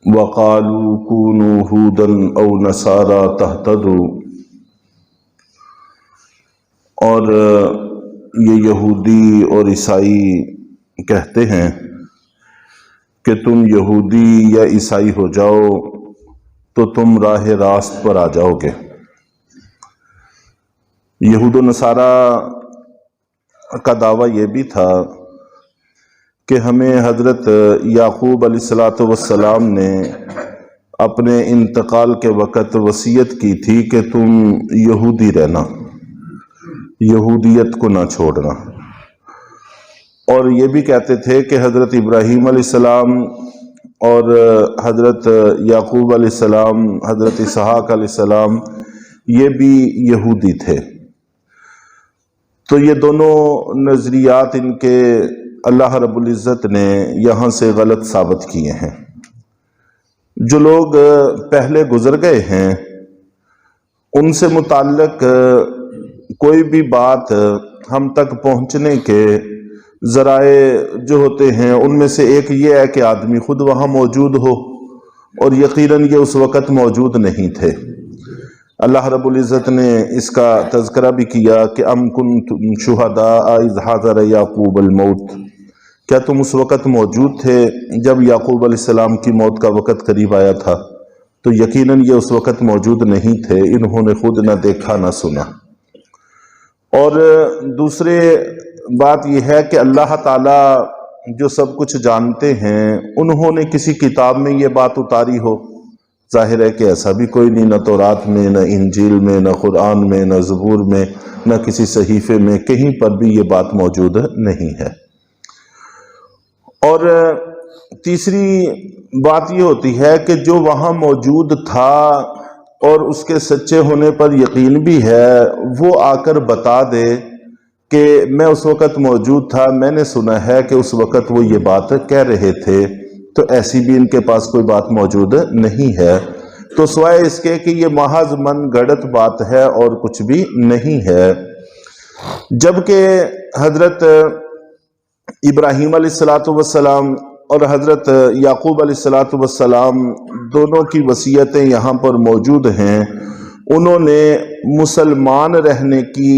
وقالوا كونوا هودا او نصارى تهتدوا، اور یہ یہودی اور عیسائی کہتے ہیں کہ تم یہودی یا عیسائی ہو جاؤ تو تم راہ راست پر آ جاؤ گے۔ یہود و نصارہ کا دعویٰ یہ بھی تھا کہ ہمیں حضرت یعقوب علیہ السلام نے اپنے انتقال کے وقت وصیت کی تھی کہ تم یہودی رہنا، یہودیت کو نہ چھوڑنا، اور یہ بھی کہتے تھے کہ حضرت ابراہیم علیہ السلام اور حضرت یعقوب علیہ السلام، حضرت اسحاق علیہ السلام یہ بھی یہودی تھے۔ تو یہ دونوں نظریات ان کے اللہ رب العزت نے یہاں سے غلط ثابت کیے ہیں۔ جو لوگ پہلے گزر گئے ہیں ان سے متعلق کوئی بھی بات ہم تک پہنچنے کے ذرائع جو ہوتے ہیں ان میں سے ایک یہ ہے کہ آدمی خود وہاں موجود ہو، اور یقیناً یہ اس وقت موجود نہیں تھے۔ اللہ رب العزت نے اس کا تذکرہ بھی کیا کہ ام کنتم شہداء اذ حضر یعقوب الموت، کیا تم اس وقت موجود تھے جب یعقوب علیہ السلام کی موت کا وقت قریب آیا تھا؟ تو یقیناً یہ اس وقت موجود نہیں تھے، انہوں نے خود نہ دیکھا نہ سنا۔ اور دوسرے بات یہ ہے کہ اللہ تعالیٰ جو سب کچھ جانتے ہیں انہوں نے کسی کتاب میں یہ بات اتاری ہو؟ ظاہر ہے کہ ایسا بھی کوئی نہیں، نہ تورات میں، نہ انجیل میں، نہ قرآن میں، نہ زبور میں، نہ کسی صحیفے میں، کہیں پر بھی یہ بات موجود نہیں ہے۔ اور تیسری بات یہ ہوتی ہے کہ جو وہاں موجود تھا اور اس کے سچے ہونے پر یقین بھی ہے، وہ آ کر بتا دے کہ میں اس وقت موجود تھا، میں نے سنا ہے کہ اس وقت وہ یہ بات کہہ رہے تھے، تو ایسی بھی ان کے پاس کوئی بات موجود نہیں ہے۔ تو سوائے اس کے کہ یہ محض من گھڑت بات ہے اور کچھ بھی نہیں ہے۔ جبکہ حضرت ابراہیم علیہ السلام اور حضرت یعقوب علیہ السلام دونوں کی وصیتیں یہاں پر موجود ہیں، انہوں نے مسلمان رہنے کی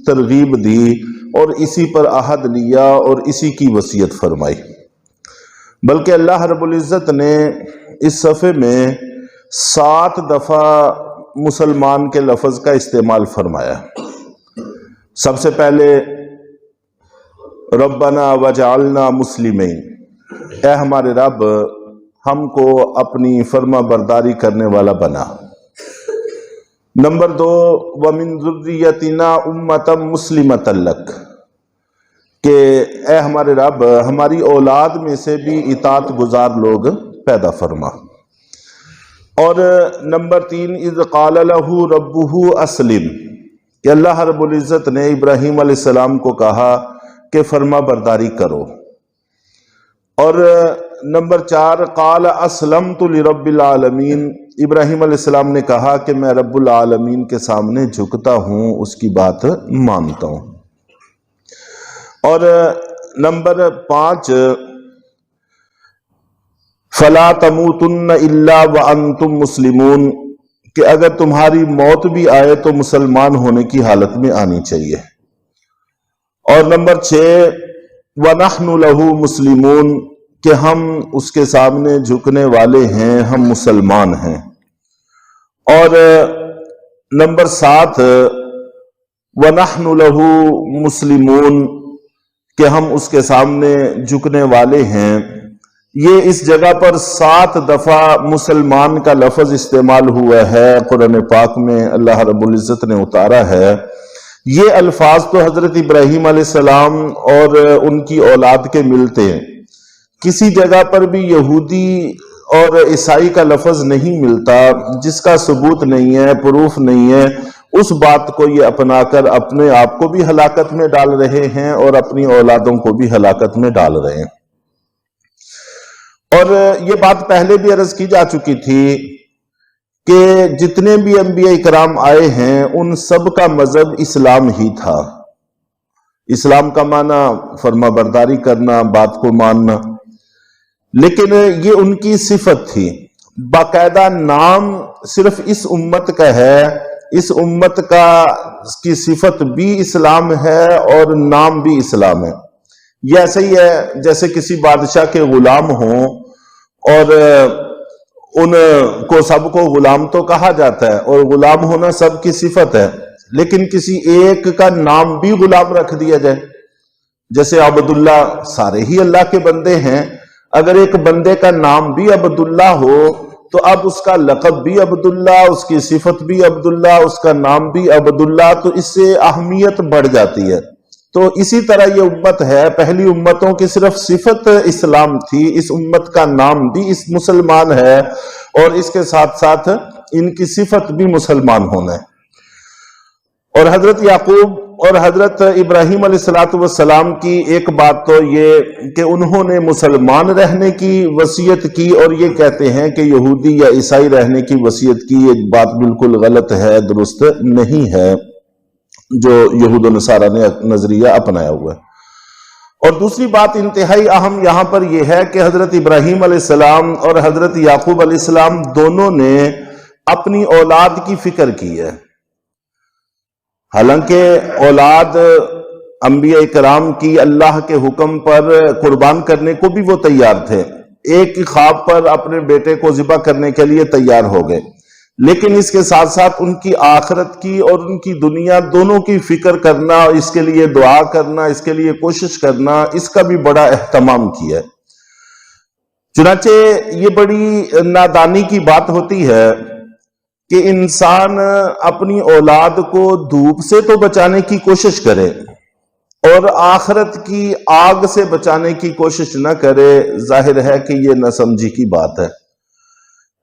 ترغیب دی اور اسی پر عہد لیا اور اسی کی وصیت فرمائی۔ بلکہ اللہ رب العزت نے اس صفحے میں 7 دفعہ مسلمان کے لفظ کا استعمال فرمایا۔ سب سے پہلے ربنا وجعلنا مسلمین، اے ہمارے رب ہم کو اپنی فرما برداری کرنے والا بنا۔ نمبر 2 ومن ذریتنا امۃ مسلمۃ لک، کہ اے ہمارے رب ہماری اولاد میں سے بھی اطاعت گزار لوگ پیدا فرما۔ اور نمبر 3 اذ قال له ربہ اسلم، کہ اللہ رب العزت نے ابراہیم علیہ السلام کو کہا کہ فرما برداری کرو۔ اور نمبر 4 قال اسلمت لرب العالمین، ابراہیم علیہ السلام نے کہا کہ میں رب العالمین کے سامنے جھکتا ہوں، اس کی بات مانتا ہوں۔ اور نمبر 5 فلا تموتن الا وانتم مسلمون، کہ اگر تمہاری موت بھی آئے تو مسلمان ہونے کی حالت میں آنی چاہیے۔ اور نمبر 6 وَنَحْنُ لَهُ مُسْلِمُونَ، کہ ہم اس کے سامنے جھکنے والے ہیں، ہم مسلمان ہیں۔ اور نمبر 7 وَنَحْنُ لَهُ مُسْلِمُونَ، کہ ہم اس کے سامنے جھکنے والے ہیں۔ یہ اس جگہ پر 7 دفعہ مسلمان کا لفظ استعمال ہوا ہے، قرآن پاک میں اللہ رب العزت نے اتارا ہے۔ یہ الفاظ تو حضرت ابراہیم علیہ السلام اور ان کی اولاد کے ملتے ہیں، کسی جگہ پر بھی یہودی اور عیسائی کا لفظ نہیں ملتا، جس کا ثبوت نہیں ہے، پروف نہیں ہے، اس بات کو یہ اپنا کر اپنے آپ کو بھی ہلاکت میں ڈال رہے ہیں اور اپنی اولادوں کو بھی ہلاکت میں ڈال رہے ہیں۔ اور یہ بات پہلے بھی عرض کی جا چکی تھی کہ جتنے بھی انبیاء اکرام آئے ہیں ان سب کا مذہب اسلام ہی تھا۔ اسلام کا معنی فرما برداری کرنا، بات کو ماننا۔ لیکن یہ ان کی صفت تھی. باقاعدہ نام صرف اس امت کا ہے، اس امت کی صفت بھی اسلام ہے اور نام بھی اسلام ہے. یہ ایسے ہی ہے جیسے کسی بادشاہ کے غلام ہوں اور ان کو سب کو غلام تو کہا جاتا ہے اور غلام ہونا سب کی صفت ہے، لیکن کسی ایک کا نام بھی غلام رکھ دیا جائے. جیسے عبداللہ، سارے ہی اللہ کے بندے ہیں، اگر ایک بندے کا نام بھی عبداللہ ہو تو اب اس کا لقب بھی عبداللہ، اس کی صفت بھی عبداللہ، اس کا نام بھی عبداللہ، تو اس سے اہمیت بڑھ جاتی ہے. تو اسی طرح یہ امت ہے، پہلی امتوں کی صرف صفت اسلام تھی، اس امت کا نام بھی اس مسلمان ہے اور اس کے ساتھ ساتھ ان کی صفت بھی مسلمان ہونا ہے. اور حضرت یعقوب اور حضرت ابراہیم علیہ السلام کی ایک بات تو یہ کہ انہوں نے مسلمان رہنے کی وصیت کی، اور یہ کہتے ہیں کہ یہودی یا عیسائی رہنے کی وصیت کی. ایک بات بالکل غلط ہے، درست نہیں ہے جو یہود و نصارہ نے نظریہ اپنایا ہوا ہے. اور دوسری بات انتہائی اہم یہاں پر یہ ہے کہ حضرت ابراہیم علیہ السلام اور حضرت یعقوب علیہ السلام دونوں نے اپنی اولاد کی فکر کی ہے. حالانکہ اولاد انبیاء کرام کی اللہ کے حکم پر قربان کرنے کو بھی وہ تیار تھے، ایک ہی خواب پر اپنے بیٹے کو ذبح کرنے کے لیے تیار ہو گئے، لیکن اس کے ساتھ ساتھ ان کی آخرت کی اور ان کی دنیا دونوں کی فکر کرنا، اس کے لیے دعا کرنا، اس کے لیے کوشش کرنا، اس کا بھی بڑا اہتمام کیا. چنانچہ یہ بڑی نادانی کی بات ہوتی ہے کہ انسان اپنی اولاد کو دھوپ سے تو بچانے کی کوشش کرے اور آخرت کی آگ سے بچانے کی کوشش نہ کرے. ظاہر ہے کہ یہ نہ سمجھی کی بات ہے.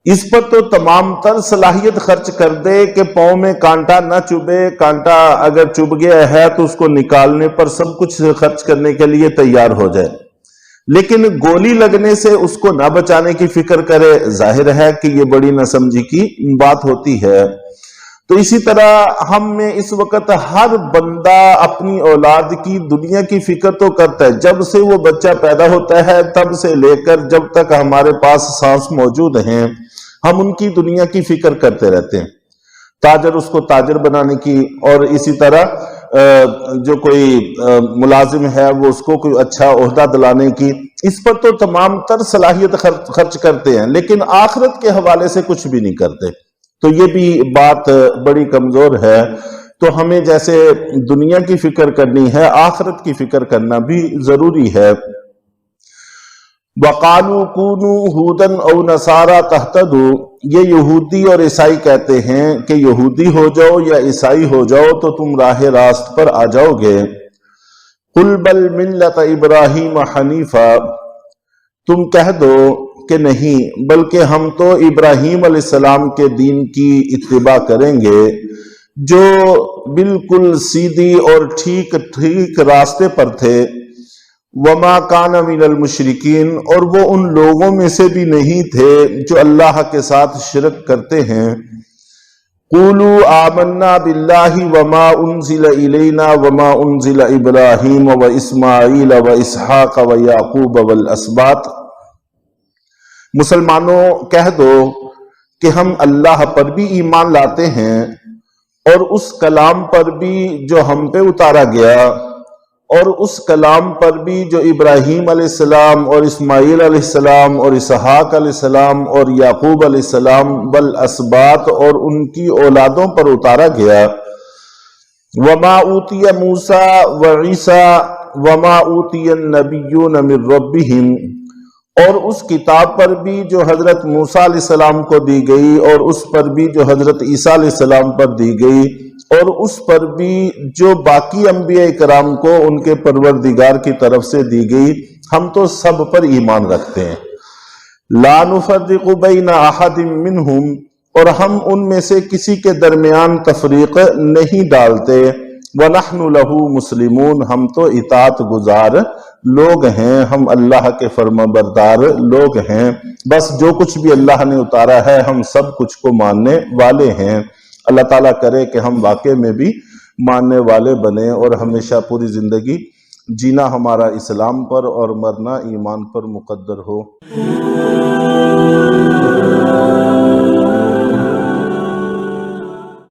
اس پر تو تمام تر صلاحیت خرچ کر دے کہ پاؤں میں کانٹا نہ چبھے، کانٹا اگر چبھ گیا ہے تو اس کو نکالنے پر سب کچھ خرچ کرنے کے لیے تیار ہو جائے، لیکن گولی لگنے سے اس کو نہ بچانے کی فکر کرے. ظاہر ہے کہ یہ بڑی نہ سمجھی کی بات ہوتی ہے. تو اسی طرح ہم میں اس وقت ہر بندہ اپنی اولاد کی دنیا کی فکر تو کرتا ہے. جب سے وہ بچہ پیدا ہوتا ہے تب سے لے کر جب تک ہمارے پاس سانس موجود ہیں ہم ان کی دنیا کی فکر کرتے رہتے ہیں. تاجر اس کو تاجر بنانے کی، اور اسی طرح جو کوئی ملازم ہے وہ اس کو کوئی اچھا عہدہ دلانے کی، اس پر تو تمام تر صلاحیت خرچ کرتے ہیں، لیکن آخرت کے حوالے سے کچھ بھی نہیں کرتے. تو یہ بھی بات بڑی کمزور ہے. تو ہمیں جیسے دنیا کی فکر کرنی ہے، آخرت کی فکر کرنا بھی ضروری ہے. وَقَالُوا كُونُوا هُودًا أَوْ نَصَارَىٰ تَهْتَدُوا، یہ یہودی اور عیسائی کہتے ہیں کہ یہودی ہو جاؤ یا عیسائی ہو جاؤ تو تم راہ راست پر آ جاؤ گے. قُلْ بَلْ مِلَّةَ إِبْرَاهِيمَ حَنِيفًا، تم کہہ دو کہ نہیں، بلکہ ہم تو ابراہیم علیہ السلام کے دین کی اتباع کریں گے جو بالکل سیدھی اور ٹھیک راستے پر تھے. وما کان من المشرکین، اور وہ ان لوگوں میں سے بھی نہیں تھے جو اللہ کے ساتھ شرک کرتے ہیں. قولوا آمنا باللہ وما انزل الینا وما انزل ابراہیم واسماعیل واسحاق ویعقوب والاسباط، مسلمانوں کہہ دو کہ ہم اللہ پر بھی ایمان لاتے ہیں اور اس کلام پر بھی جو ہم پہ اتارا گیا، اور اس کلام پر بھی جو ابراہیم علیہ السلام اور اسماعیل علیہ السلام اور اسحاق علیہ السلام اور یعقوب علیہ السلام والاسباط اور ان کی اولادوں پر اتارا گیا. وما اوتی موسیٰ وعیسیٰ وما اوتی النبیون من ربہم، اور اس کتاب پر بھی جو حضرت موسیٰ علیہ السلام کو دی گئی اور اس پر بھی جو حضرت عیسیٰ علیہ السلام پر دی گئی اور اس پر بھی جو باقی انبیاء کرام کو ان کے پروردگار کی طرف سے دی گئی، ہم تو سب پر ایمان رکھتے ہیں. لا نفرق بین احد منہم، اور ہم ان میں سے کسی کے درمیان تفریق نہیں ڈالتے. وَنَحْنُ لَهُ مُسْلِمُونَ، ہم تو اطاعت گزار لوگ ہیں، ہم اللہ کے فرما بردار لوگ ہیں. بس جو کچھ بھی اللہ نے اتارا ہے ہم سب کچھ کو ماننے والے ہیں. اللہ تعالیٰ کرے کہ ہم واقع میں بھی ماننے والے بنیں اور ہمیشہ پوری زندگی جینا ہمارا اسلام پر اور مرنا ایمان پر مقدر ہو۔